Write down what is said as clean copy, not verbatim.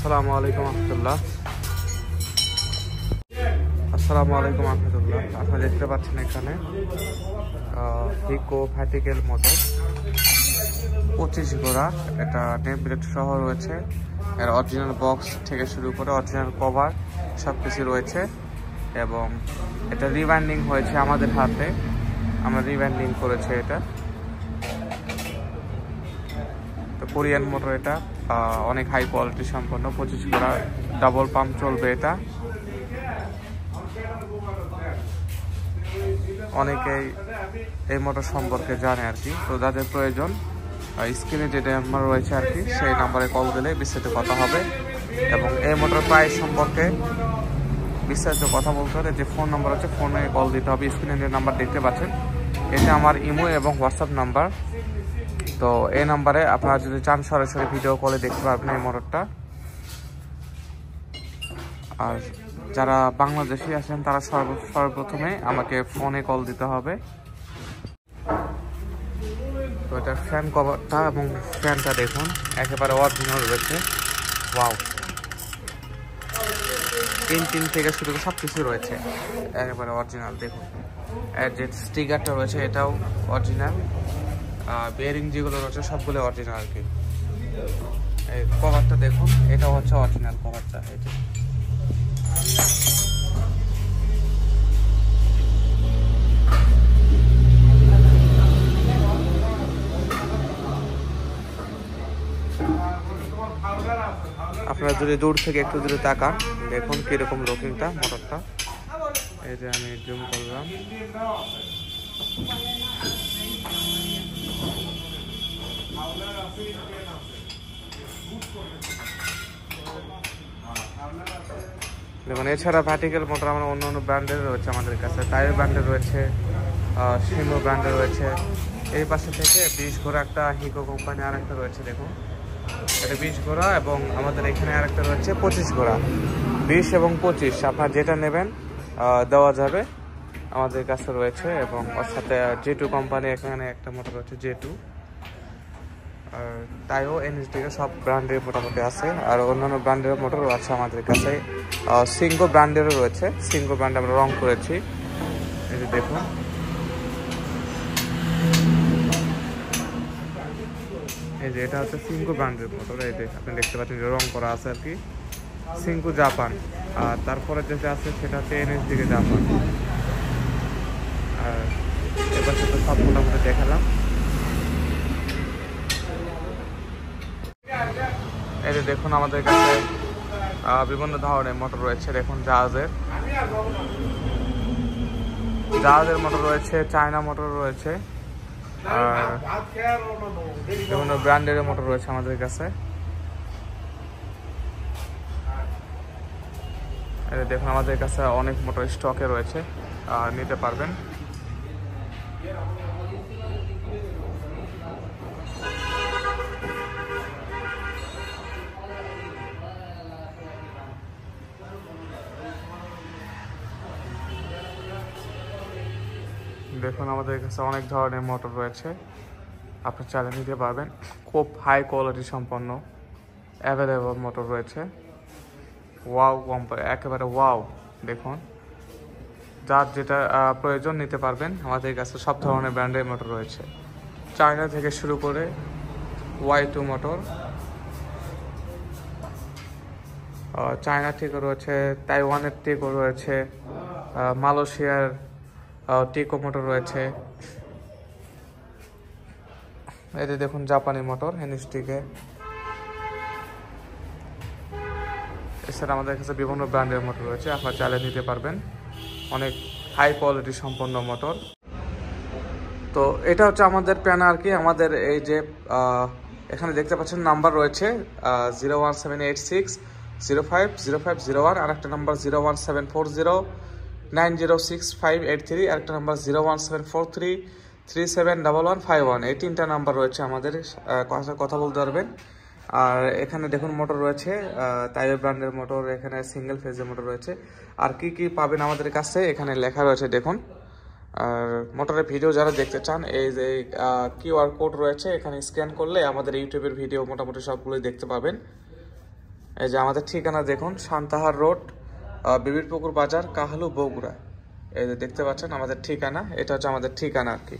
আসসালামু আলাইকুম রহমতুল্লাহ। আসসালামু আলাইকুম রহমতুল্লাহ। আপনারা দেখতে পাচ্ছেন এখানে হিকো ভার্টিক্যাল মোটর 25 ঘোড়া, এটা নেম প্লেট সহ রয়েছে। এর অরিজিনাল বক্স থেকে শুরু করে অরিজিনাল কভার সব কিছু রয়েছে এবং এটা রিওয়াইন্ডিং হয়েছে আমাদের হাতে, আমরা রিওয়াইন্ডিং করেছে এটা। তো কোরিয়ান মোটর, এটা অনেক হাই কোয়ালিটি সম্পন্ন, 25 ঘোড়া, ডাবল পাম্প চলবে এটা। অনেকেই এই মোটর সম্পর্কে জানে আর কি। তো যাদের প্রয়োজন স্ক্রিনে যে নাম্বার রয়েছে আর কি, সেই নাম্বারে কল দিলে বিস্তারিত কথা হবে এবং এই মোটর প্রাইস সম্পর্কে বিস্তারিত কথা বলতে হলে যে ফোন নাম্বার আছে, ফোনে কল দিতে হবে। স্ক্রিনে যে নাম্বার দেখতে পাচ্ছেন এটা আমার ইমো এবং হোয়াটসঅ্যাপ নাম্বার। তো এই নাম্বারে আপনারা যদি চান সরাসরি ভিডিও কলে দেখতে পারবেন এই মোটরটা। আর যারা বাংলাদেশি আছেন তারা সর্বপ্রথমে আমাকে ফোনে কল দিতে হবে। তো এটা ফ্যান কভারটা এবং ফ্যানটা দেখুন একেবারে অরিজিনাল রয়েছে। ওয়াও, পিন থেকে শুরু করে সব কিছু রয়েছে একেবারে অরিজিনাল। দেখুন এর যে স্টিকারটা রয়েছে এটাও অরিজিনাল, বেয়ারিং যেগুলো রয়েছে সবগুলো অরিজিনাল আর কি। এই কভারটা দেখুন, এটাও হচ্ছে অরিজিনাল কভারটা। এই যে আপনারা যদি দূর থেকে একটু দূরে তাকান দেখুন কিরকম লুকিংটা মোটরটা। এই যে আমি জুম করলাম, দেখুন। এছাড়া ভার্টিক্যাল মোটর আমরা অন্য অন্য ব্র্যান্ডের রয়েছে আমাদের কাছে, টায়ার ব্র্যান্ডের রয়েছে, শিমো ব্র্যান্ডের রয়েছে। এই পাশে থেকে 20 ঘোড়া একটা হিকো কোম্পানি আর একটা রয়েছে দেখুন, এটা 20 ঘোড়া এবং আমাদের এখানে আর একটা রয়েছে 25 ঘোড়া। 20 এবং 25 আপনার যেটা নেবেন দেওয়া যাবে, আমাদের কাছে রয়েছে। এবং ওর সাথে J2 কোম্পানি এখানে একটা মোটর রয়েছে, J2। আর তাইও NSDK সব ব্র্যান্ডের মোটামুটি আছে, আর অন্যান্য ব্র্যান্ডের মোটরও আছে আমাদের কাছে। সিঙ্গো ব্র্যান্ডেরও রয়েছে, সিঙ্গো ব্র্যান্ড আমরা রং করেছি। এই যে দেখুন, এই যে এটা হচ্ছে সিঙ্গো ব্র্যান্ডের মোটর। এই যে আপনি দেখতে পাচ্ছেন যে রং করা আছে আর কি, সিঙ্গো জাপান। আর তারপরে যেটা আছে সেটা হচ্ছে NSDK জাপান। আর এবার সাথে সব মোটামুটি দেখালাম। এই যে দেখুন আমাদের কাছে বিভিন্ন ধরনের মোটর রয়েছে। দেখুন জাহাজের মোটর রয়েছে, চায়না মোটর রয়েছে, আর বিভিন্ন ব্র্যান্ডের মোটর রয়েছে আমাদের কাছে। এই দেখুন আমাদের কাছে অনেক মোটর স্টকে রয়েছে, নিতে পারবেন। দেখুন আমাদের কাছে অনেক ধরনের মোটর রয়েছে, আপনি চালিয়ে নিতে পারবেন। খুব হাই কোয়ালিটি সম্পন্ন অ্যাভেলেবল মোটর রয়েছে। ওয়াও কোম্পানি, একেবারে ওয়াও। দেখুন যার যেটা প্রয়োজন নিতে পারবেন, আমাদের কাছে সব ধরনের ব্র্যান্ডের মোটর রয়েছে। চায়না থেকে শুরু করে Y2 মোটর, চায়না থেকে রয়েছে, তাইওয়ানের টেকো রয়েছে, মালয়েশিয়ার টেকো মোটর রয়েছে। এতে দেখুন জাপানি মোটর NSDK। এছাড়া আমাদের কাছে বিভিন্ন ব্র্যান্ডের মোটর রয়েছে, আপনারা চালিয়ে নিতে পারবেন। অনেক হাই কোয়ালিটি সম্পন্ন মোটর। তো এটা হচ্ছে আমাদের প্যান আর কি। আমাদের এই যে এখানে দেখতে পাচ্ছেন নাম্বার রয়েছে 01786050501, আর একটা নাম্বার 01740906583, আর একটা নাম্বার 01743371151। এই তিনটা নাম্বার রয়েছে আমাদের, কথা বলতে পারবেন। আর এখানে দেখুন মোটর রয়েছে তাইও ব্র্যান্ডের মোটর, এখানে সিঙ্গেল ফেজের মোটর রয়েছে। আর কি কি পাবেন আমাদের কাছে এখানে লেখা রয়েছে দেখুন। আর মোটরের ভিডিও যারা দেখতে চান, এই যে QR কোড রয়েছে, এখানে স্ক্যান করলে আমাদের ইউটিউবের ভিডিও মোটামুটি সবগুলোই দেখতে পাবেন। এই যে আমাদের ঠিকানা দেখুন, সান্তাহার রোড, বিবিরপুকুর বাজার, কাহালু, বগুড়া। এই যে দেখতে পাচ্ছেন আমাদের ঠিকানা, এটা হচ্ছে আমাদের ঠিকানা আর কি।